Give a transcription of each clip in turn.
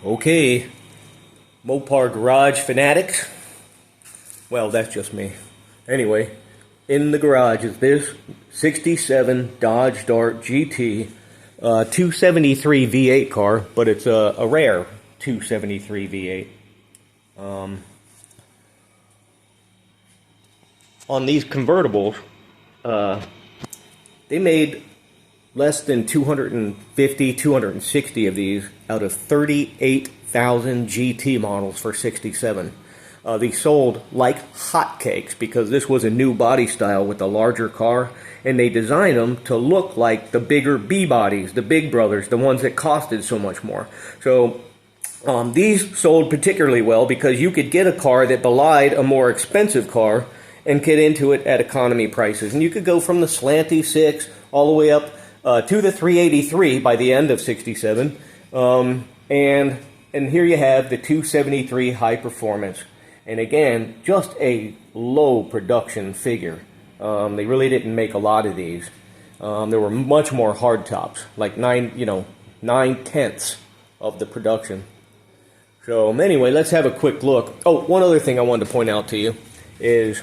Okay, Mopar Garage Fanatics. Well, that's just me. Anyway, in the garage is this 67 Dodge Dart GT 273 V8 car, but it's a rare 273 V8. On these convertibles, they made less than 250, 260 of these out of 38,000 GT models for 67. These sold like hotcakes because this was a new body style with a larger car, and they designed them to look like the bigger B bodies, the big brothers, the ones that costed so much more. So these sold particularly well because you could get a car that belied a more expensive car and get into it at economy prices. And you could go from the slanty 6 all the way up to the 383 by the end of 67. And here you have the 273 high performance. And again, just a low production figure. They really didn't make a lot of these. There were much more hardtops, like 9/10 of the production. So anyway, let's have a quick look. Oh, one other thing I wanted to point out to you is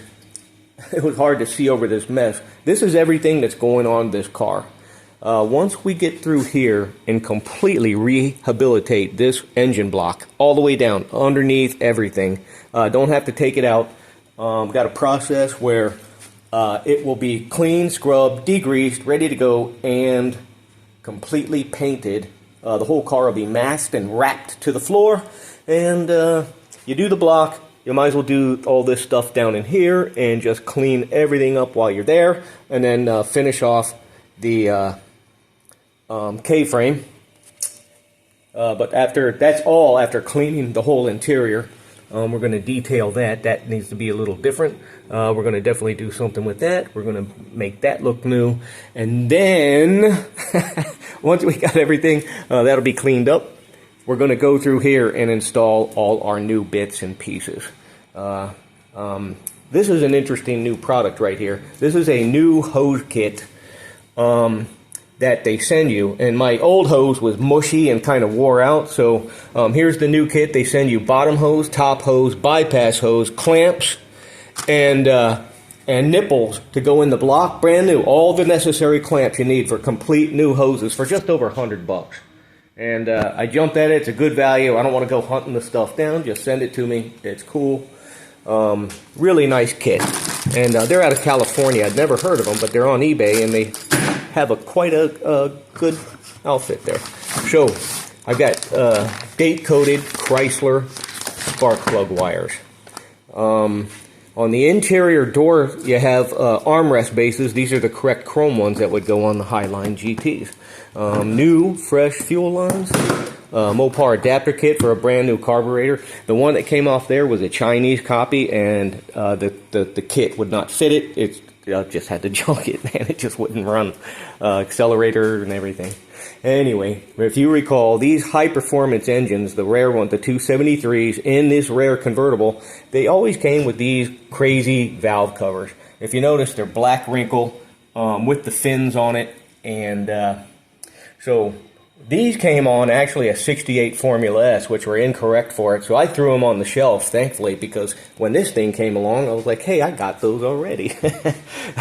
it was hard to see over this mess. This is everything that's going on in this car. Once we get through here and completely rehabilitate this engine block all the way down, underneath everything, don't have to take it out. Got a process where it will be clean, scrubbed, degreased, ready to go, and completely painted. The whole car will be masked and wrapped to the floor. And you do the block, you might as well do all this stuff down in here and just clean everything up while you're there, and then finish off the K-frame. But that's all after cleaning the whole interior. We're going to detail that. That needs to be a little different. We're going to definitely do something with that. We're going to make that look new. And then, once we got everything, that'll be cleaned up, we're going to go through here and install all our new bits and pieces. This is an interesting new product right here. This is a new hose kit that they send you, and my old hose was mushy and kind of wore out, so here's the new kit. They send you bottom hose, top hose, bypass hose, clamps, and nipples to go in the block, brand new, all the necessary clamps you need for complete new hoses for just over $100. And I jumped at it. It's a good value. I don't want to go hunting the stuff down. Just send it to me. It's cool. Really nice kit. And they're out of California. I'd never heard of them, but they're on eBay, and they have quite a good outfit there. So I've got date-coated Chrysler spark plug wires. On the interior door, you have armrest bases. These are the correct chrome ones that would go on the Highline GTs. New, fresh fuel lines. Mopar adapter kit for a brand new carburetor. The one that came off there was a Chinese copy, and the kit would not fit it. Just had to junk it, man. It just wouldn't run. Accelerator and everything. Anyway, if you recall, these high-performance engines, the rare one, the 273s, in this rare convertible, they always came with these crazy valve covers. If you notice, they're black wrinkle with the fins on it. And so these came on actually a 68 Formula S, which were incorrect for it. So I threw them on the shelf, thankfully, because when this thing came along, I was like, hey, I got those already.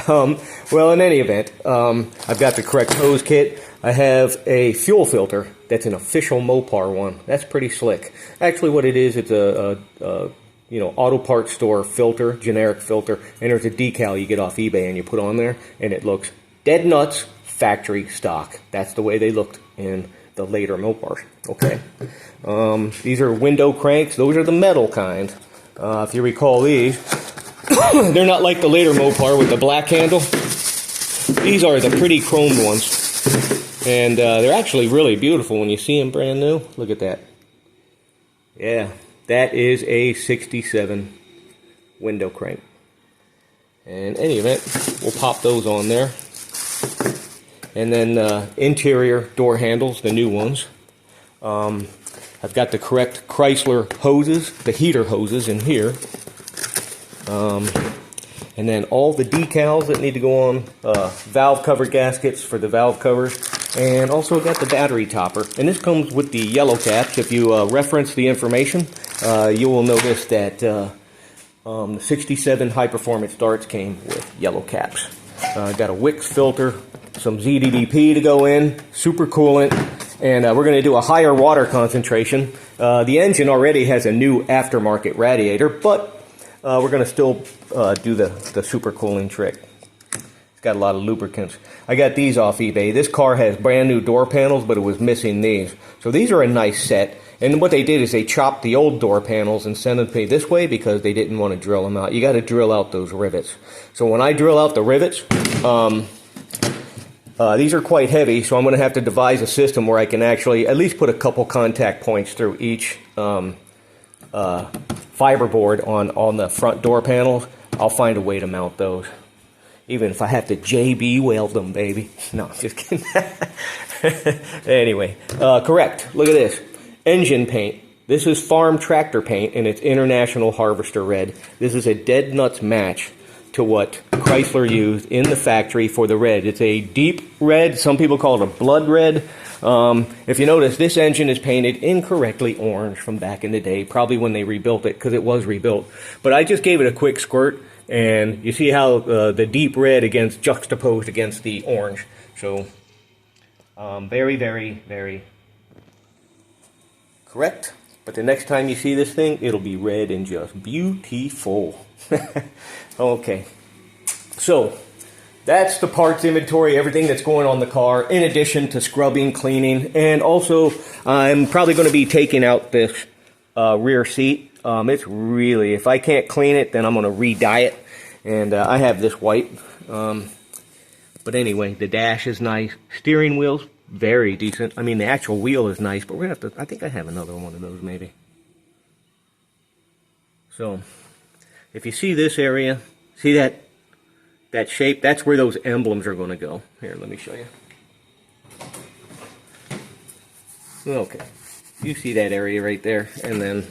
Well, in any event, I've got the correct hose kit. I have a fuel filter that's an official Mopar one. That's pretty slick. Actually, what it is, it's a auto parts store filter, generic filter, and there's a decal you get off eBay and you put on there, and it looks dead nuts, factory stock. That's the way they looked in the later Mopars. Okay. These are window cranks. Those are the metal kind. If you recall these, they're not like the later Mopar with the black handle. These are the pretty chromed ones. And they're actually really beautiful when you see them brand new. Look at that. Yeah, that is a 67 window crank. In any event, we'll pop those on there. And then interior door handles, the new ones. I've got the correct Chrysler hoses, the heater hoses in here. And then all the decals that need to go on, valve cover gaskets for the valve covers. And also got the battery topper. And this comes with the yellow caps. If you reference the information, you will notice that the 67 high performance darts came with yellow caps. Got a Wix filter, some ZDDP to go in, super coolant, and we're going to do a higher water concentration. The engine already has a new aftermarket radiator, but we're going to still do the super cooling trick. It's got a lot of lubricants. I got these off eBay. This car has brand new door panels, but it was missing these. So these are a nice set. And what they did is they chopped the old door panels and sent them to me this way because they didn't want to drill them out. You got to drill out those rivets. So when I drill out the rivets, these are quite heavy, so I'm going to have to devise a system where I can actually at least put a couple contact points through each fiberboard on the front door panels. I'll find a way to mount those. Even if I have to JB weld them, baby. No, just kidding. Anyway, correct. Look at this. Engine paint. This is farm tractor paint, and it's International Harvester Red. This is a dead nuts match to what Chrysler used in the factory for the red. It's a deep red. Some people call it a blood red. If you notice, this engine is painted incorrectly orange from back in the day, probably when they rebuilt it, because it was rebuilt. But I just gave it a quick squirt, and you see how the deep red juxtaposed against the orange. So, very, very, very correct. But the next time you see this thing, it'll be red and just beautiful. Okay. So, that's the parts inventory, everything that's going on the car, in addition to scrubbing, cleaning, and also I'm probably going to be taking out this rear seat. It's really, if I can't clean it, then I'm going to re-dye it, and I have this white. But anyway, the dash is nice. Steering wheel's very decent. I mean, the actual wheel is nice, but we're going to have to, I think I have another one of those maybe. So, if you see this area, see that shape? That's where those emblems are going to go. Here, let me show you. Okay. You see that area right there, and then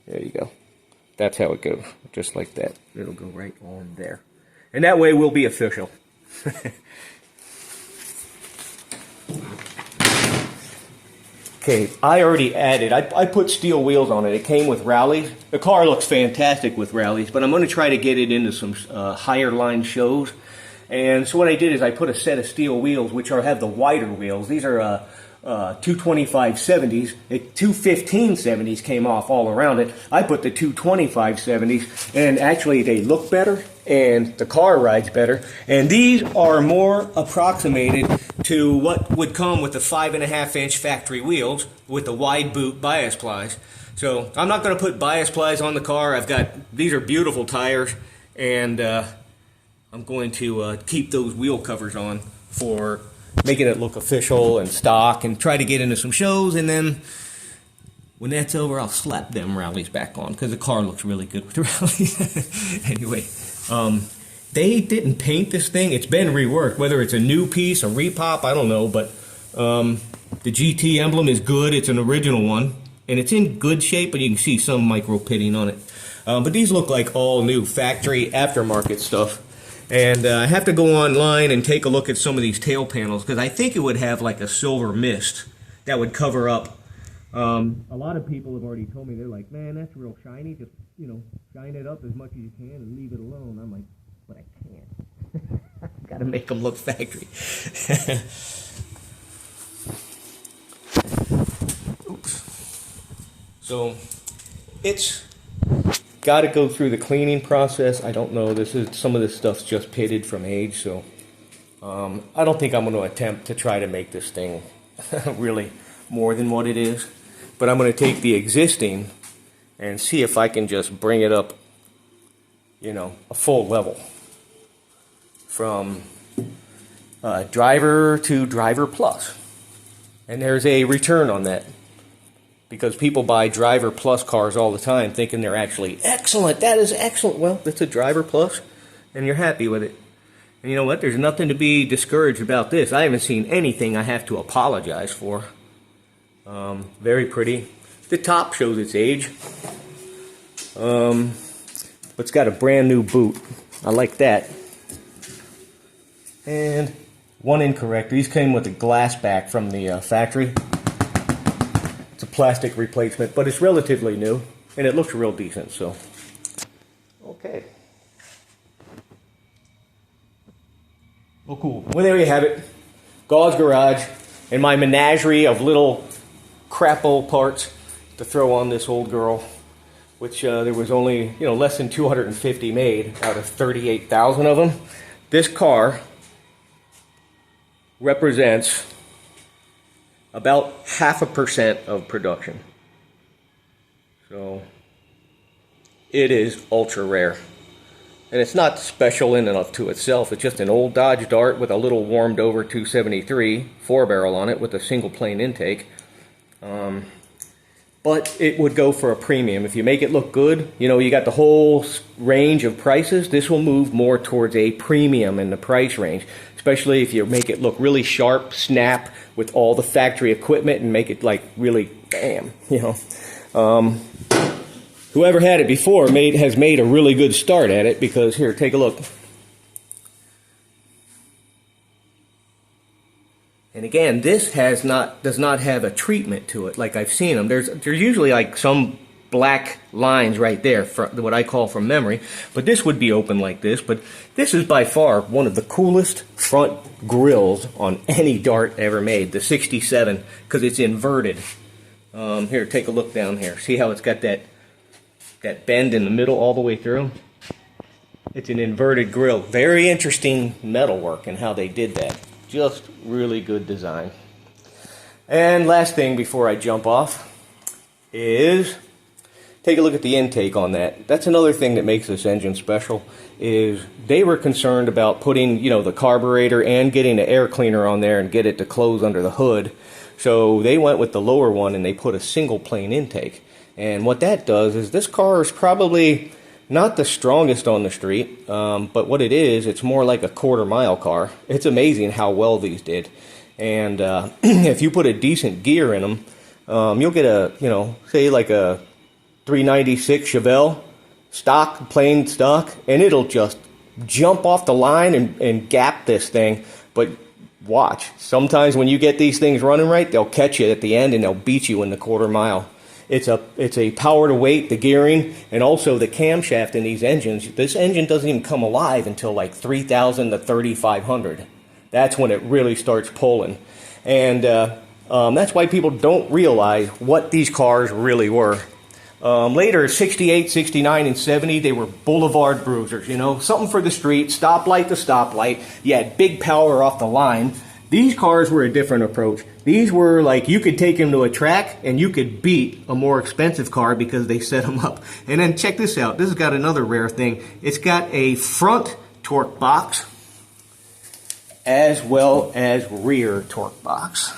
there you go. That's how it goes, just like that. It'll go right on there. And that way we'll be official. Okay, I already added, I put steel wheels on it. It came with rallies. The car looks fantastic with rallies, but I'm going to try to get it into some higher line shows. And so what I did is I put a set of steel wheels, which have the wider wheels. These are 225/70s. 215/70s came off all around it. I put the 225/70s, and actually they look better, and the car rides better. And these are more approximated to what would come with the 5.5-inch factory wheels with the wide boot bias plies. So I'm not going to put bias plies on the car. These are beautiful tires, and I'm going to keep those wheel covers on for making it look official and stock, and try to get into some shows, and then when that's over, I'll slap them rallies back on, because the car looks really good with the rallies. Anyway, they didn't paint this thing. It's been reworked, whether it's a new piece, a repop, I don't know, but the GT emblem is good. It's an original one, and it's in good shape, but you can see some micro pitting on it. But these look like all new factory aftermarket stuff. And I have to go online and take a look at some of these tail panels, because I think it would have like a silver mist that would cover up. A lot of people have already told me, they're like, man, that's real shiny. Just, shine it up as much as you can and leave it alone. I'm like, but I can't. I've got to make them look factory. Oops. So, it's got to go through the cleaning process. I don't know. Some of this stuff's just pitted from age, so I don't think I'm going to attempt to try to make this thing really more than what it is. But I'm going to take the existing and see if I can just bring it up, a full level from driver to driver plus. And there's a return on that, because people buy driver plus cars all the time thinking they're actually excellent. That is excellent. Well, it's a driver plus, and you're happy with it. And you know what? There's nothing to be discouraged about this. I haven't seen anything I have to apologize for. Very pretty. The top shows its age. But it's got a brand new boot. I like that. And one incorrect. These came with a glass back from the factory. It's a plastic replacement, but it's relatively new, and it looks real decent, so. Okay. Well, cool. Well, there you have it. God's garage and my menagerie of little crapo parts to throw on this old girl, which there was only, less than 250 made out of 38,000 of them. This car represents about 0.5% of production. So it is ultra rare. And it's not special in and of to itself. It's just an old Dodge Dart with a little warmed over 273 4-barrel on it with a single plane intake. But it would go for a premium. If you make it look good, you got the whole range of prices. This will move more towards a premium in the price range, especially if you make it look really sharp, snap with all the factory equipment and make it like really bam, Whoever had it before has made a really good start at it, because here, take a look. And again, this does not have a treatment to it like I've seen them. There's usually like some black lines right there, for what I call from memory, but this would be open like this. But this is by far one of the coolest front grills on any Dart ever made, the 67, because it's inverted. Here, take a look down here. See how it's got that bend in the middle all the way through? It's an inverted grill. Very interesting metalwork and how they did that. Just really good design. And last thing before I jump off is take a look at the intake on that. That's another thing that makes this engine special, is they were concerned about putting, the carburetor and getting the air cleaner on there and get it to close under the hood. So they went with the lower one and they put a single plane intake. And what that does is, this car is probably not the strongest on the street, but what it is, it's more like a quarter-mile car. It's amazing how well these did. And if you put a decent gear in them, you'll get a, say like a 396 Chevelle, plain stock, and it'll just jump off the line and gap this thing. But watch, sometimes when you get these things running right, they'll catch you at the end and they'll beat you in the quarter-mile. It's a power to weight, the gearing, and also the camshaft in these engines. This engine doesn't even come alive until like 3,000 to 3,500. That's when it really starts pulling. And that's why people don't realize what these cars really were. Later, 68, 69, and 70, they were boulevard bruisers, something for the street, stoplight to stoplight. You had big power off the line. These cars were a different approach. These were like, you could take them to a track and you could beat a more expensive car because they set them up. And then check this out. This has got another rare thing. It's got a front torque box as well as rear torque box.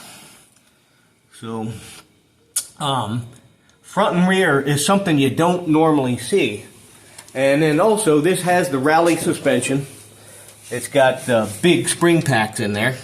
So, front and rear is something you don't normally see. And then also, this has the rally suspension. It's got big spring packs in there.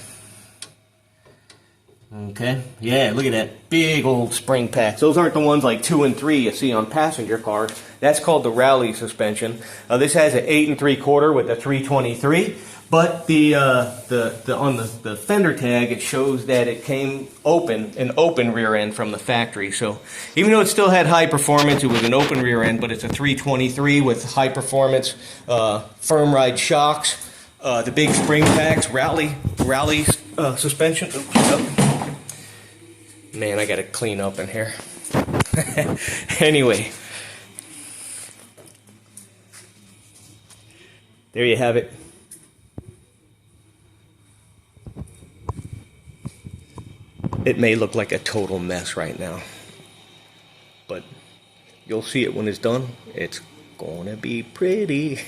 Okay, yeah, look at that big old spring packs. Those aren't the ones like 2 and 3 you see on passenger cars. That's called the rally suspension. This has an 8 3/4 with a 323, but on the fender tag it shows that it came an open rear end from the factory. So even though it still had high performance, it was an open rear end, but it's a 323 with high performance firm ride shocks, the big spring packs, rally suspension. Oops. Man, I gotta clean up in here. Anyway, there you have it. It may look like a total mess right now, but you'll see it when it's done. It's gonna be pretty.